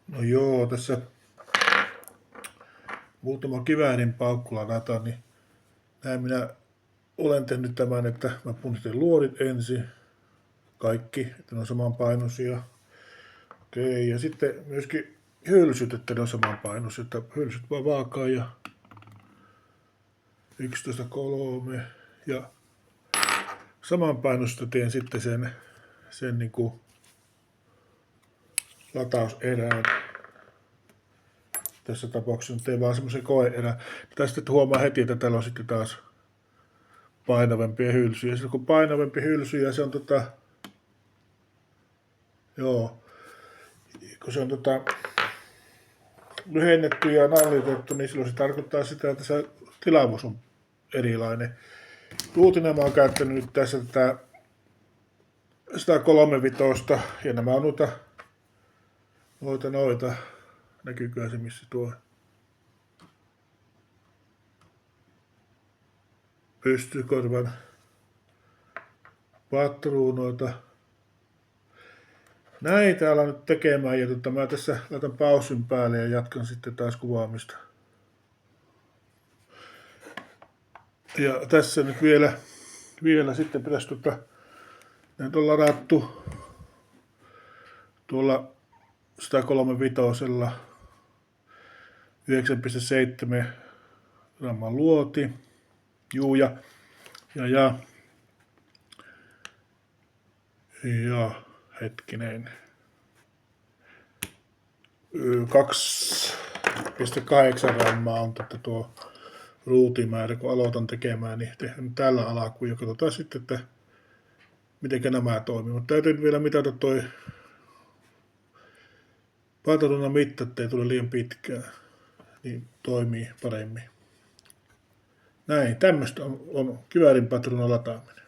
No joo, tässä muutama kiväärin paukku ladataan, niin näin minä olen tehnyt tämän, että mä punnistin luodit ensin, kaikki, että ne on samanpainoisia. Okei, ja sitten myöskin hylsyt, että ne on samanpainoisia, että hylsyt vaan vaakaan ja 11,3 ja samanpainosta teen sitten sen niinku latauserään. Tässä tapauksessa teen vaan semmoisen koeerän. Tästä huomaa heti, että täällä on sitten taas painavempia hylsyjä. Sitten kun painavempi hylsy ja se on kun se on lyhennetty ja nallitettu, niin silloin se tarkoittaa sitä, että se tilavuus on erilainen. Ruutina mä oon käyttänyt nyt tässä tätä 135 ja nämä on noita. Näkyykö se missä tuo pystykorvan patruunoita. Näitä alan nyt tekemään ja mä tässä laitan pausin päälle ja jatkan sitten taas kuvaamista. Ja tässä nyt vielä sitten pitäisi näitä on ladattu tuolla 135 9,7 gramman luoti. Juu ja hetkinen. 2,8 grammaa on tuo ruutimäärä, kun aloitan tekemään, niin tehdään tällä alkuun ja katsotaan sitten, että miten nämä toimii. Mutta täytyy vielä mitata toi patruunan mitta, ettei tule liian pitkään, niin toimii paremmin. Näin, tämmöistä on kiväärin patruunan lataaminen.